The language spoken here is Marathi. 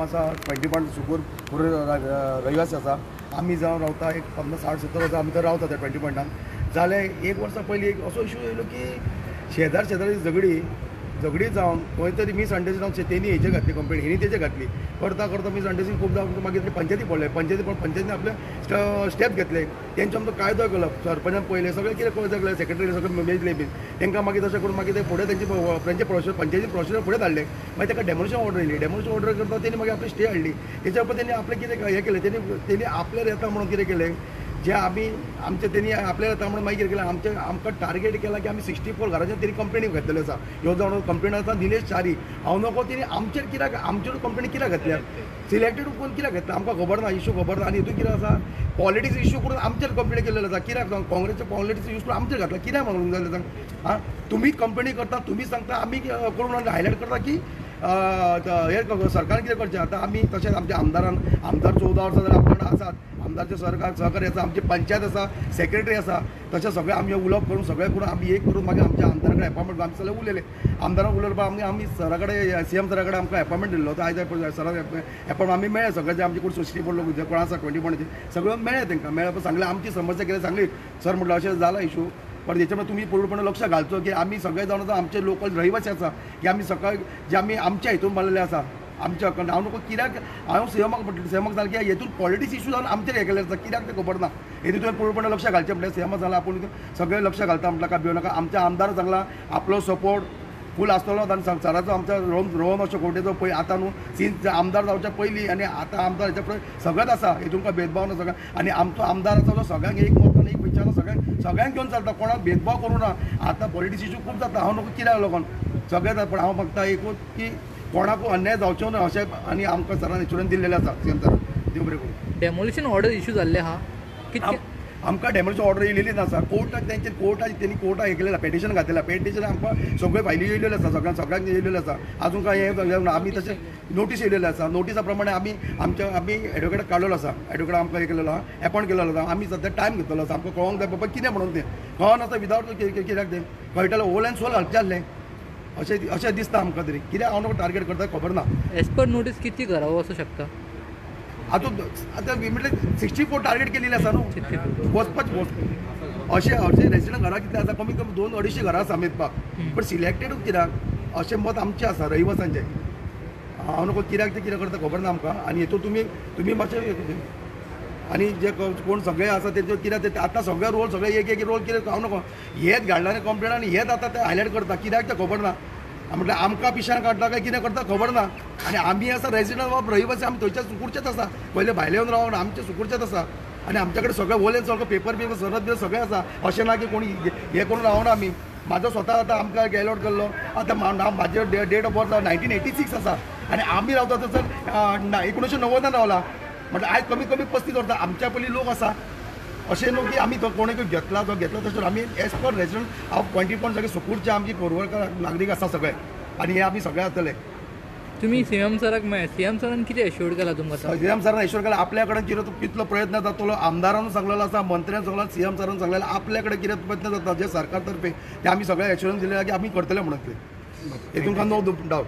आसा 20 पॉयंट सुकूर पुरे रहिवासी आसा. आमी जावन रावता एक 50-60-70 वर्सां आमी थंय रावता त्या 20 पॉयंटान. जाले एक वर्सा पयलीं एक असो इशू येयलो की शेजारी झगडी जावन खंय तरी मिस अंडरस्टँडिंग तेणी हेजे घातली कंप्लेंट, हेणी तेजे घातली. करता करता मिस अंडरस्टँडिंग खूब जावन मागीर पंचायती पडले. पंचायतीन आपले स्टेप घेतले. तेंचे आमचो कायदो केलो, सरपंचान पयले सगळें कितें केलें, सेक्रेटरी सगळें मेजले बीन. तांकां मागीर तशें करून मागीर ते फुडें तेंचे प्रोसेस पंचायतीन प्रोसिजर फुडें धाडले. मागीर ताका डेमोलिशन ऑर्डर येयली. डेमोलिशन ऑर्डर करता तेणी मागीर आपली स्टे हाडली. तेच्या उपरांत तेणी आपलें कितें हें केलें, तेणी आपल्यार येता म्हणून कितें केलें, जे आमी आमचे तेणी आपल्याला येता म्हणून मागीर कितें केलें, आमकां टार्गेट केला की आमी 64 घरांच्या तेणी कंप्लेनी घातलेली आसा. ह्यो जावन कंप्लेन आसा निलेश चारी. हांव नको तेणी आमचेर कित्याक आमचेर कंप्लेनी कित्याक घातल्या, सिलेक्टेड कोण कित्याक घातला आमकां खबर ना, इशू खबर ना. आनी हितून कितें आसा, पॉलिटिक्स इशू करून आमचेर कंप्लेन केलेलो आसा. कित्याक काँग्रेसचे पॉलिटिक्स इशू करून आमचेर घातला, कित्याक म्हणून जालें सांग. हां, तुमी कंप्लेनी करता, तुमी सांगता, आमी करून हायलायट करता की हे सरकारान कितें करचें. आतां आमी तशेंच आमच्या आमदार 14 वर्सां जाल्यार आमचे वांगडा आसात. आमदारचे सहकारी आसा, आमची पंचायत आसा, सेक्रेटरी आसा. तशें सगळें आमी उलोवप करून सगळें करून आमी एक करून मागीर आमच्या आमदारा कडेन एपॉयंटमेंट आमचे सगळे उलयले. आमदाराक उलयल्यार आमी सरा कडेन CM सरा कडेन आमकां एपॉयंटमेंट दिल्लो. तो आयज सराक एपॉयंटमेंट आमी मेळ्ळे सगळे जे आमचे कोण सोसायटी पडलो जे कोण आसा 20 पॉयंटाचे सगळें मेळ्ळे तांकां. मेळ्ळे सांगलें आमची समस्या कितें सांगली. सर म्हटलं अशें जाला इशू, पण हेच्या तुमी पूर्णपणे लक्ष घालचो की आमी सगळे जावन आमचे लोकल रहिवासी आसा की आमी सकाळ जे आमी आमच्या हितून बांदलेले आसा आमच्या हांव नको कित्याक हांव सीएमाक सांगलें की हेतून पॉलिटिक्स इशू जावन आमचेर हें केलें आसा, कित्याक तें खबर ना. हेतून तुवें पूर्णपणे लक्ष घालचें म्हणल्यार सीएमा जाल्यार आपूण सगळें लक्ष घालता म्हटलं का भिवू नाका. आमच्या आमदार सांगला आपलो सपोर्ट फूल आसतलो. आनी सराचो आमच्या रोहन अशोक कोटेचो पळय आतां न्हू सीन आमदार जावच्या पयलीं आनी आतां आमदार हेच्या पळय सगळेंच आसा. हितून काय भेदभाव ना सगळ्यांक. आनी आमचो आमदार आसा तो सगळ्यांक एक मत आनी एक विचार सगळ्यांक घेवन चलता, कोणाक भेदभाव करूं ना. आतां पॉलिटिक्स इशू खूब जाता, हांव नको कित्याक लागून सगळें जाता. पूण हांव फक्त एकूच की कोणाकूय अन्याय जावचो ना अशें आनी आमकां सरान एश्युरन्स दिल्लेलें आसा CM सरान. देव बरें करूं. डेमोलिशन ऑर्डर इशू जाल्ले आहा कितें आमकां डेमोलिशन ऑर्डर येयलेली नासा. कोर्टाक तेंचे तेणी कोर्टाक हें केलेलें पेटिशन घातलेलें. पेटिशन आमकां सगळ्यो फायली येयल्ल्यो आसा, सगळ्यांक येयल्ल्यो आसा. आजून काय हें आमी तशें नोटीस येयल्लेले आसा. नोटिसा प्रमाणे आमी एडवोकेटाक काडलेलो आसा. एडवोकेट आमकां हें केलेलो आहा, एपॉयंट केलेलो आसा. आमी सद्या टायम घेतलो आसा. आमकां कळोंक जाय बाबा कितें म्हणून तें कळनासता विदावट कित्याक तें कळटलें होल एंड सोल घालचें आसलें अशें दिसता आमकां तरी. कित्याक हांव नको टार्गेट करता खबर ना. एज पर नोटीस किती घरावो वचूं शकता. आतां म्हटल्यार 64 टार्गेट केलेली आसा न्हू, वचपाच अशें रेसिडेंट घरां कितें आसा, कमीत कमी 200-250 घरां आसा मेजपाक. पण सिलेक्टेडूच कित्याक अशें मत आमचें आसा रहिवासांचें. हांव नको कित्याक तें कितें करता खबर ना आमकां. आनी हेतून तुमी मातशें आनी जे कोण सगळे आसा तेंचो कित्याक ते आतां सगळे रोल सगळे एक रोल कितें हांव नको हेच घालणारे कंप्लेन आनी हेच आतां ते हायलायट करता, कित्याक तें खबर ना. म्हटल्यार आमकां पिशान काडटा काय कितें करता खबर ना. आनी आमी आसा रेसिडेंट वा रहिवासी आमी थंयच्या सुकूरचेच आसा. पयले भायले येवन रावन आमचे सुकूरचेच आसा. आनी आमचे कडेन सगळें वोलेन सगळें पेपर सरत सगळें आसा. अशें ना की कोणी हें करून रावना आमी. म्हाजो स्वता आतां आमकां गॅलॉट केल्लो आतां म्हाजे डेट ऑफ बर्थ 1986 आसा. आनी आमी रावता थंयसर 1990 रावला. म्हटल्यार आयज कमीत कमी 35 वर्सां आमच्या पयलीं लोक आसा. अशें न्हू की आमी तो कोणें घेतला तशें आमी एज पर रेसिडेंट हांव 20 पॉयंट सगळे सुकूरचे आमची कोरवळकार नागरीक आसा सगळे. आनी हे आमी सगळे जातले. तुमी CM सराक CM सरान कितें एश्योर्ड केला तुमकां. CM सरान एश्योर्ड केला आपल्या कडेन कितलो प्रयत्न जातलो. आमदारान सांगलेलो आसा, मंत्र्यान सांगला, CM सरान सांगलेलो आपल्या कडेन कितें प्रयत्न जाता जे सरकार तर्फे ते आमी सगळे एश्योरन्स दिलेला की आमी करतले म्हणून ते. हेतून नो डावट.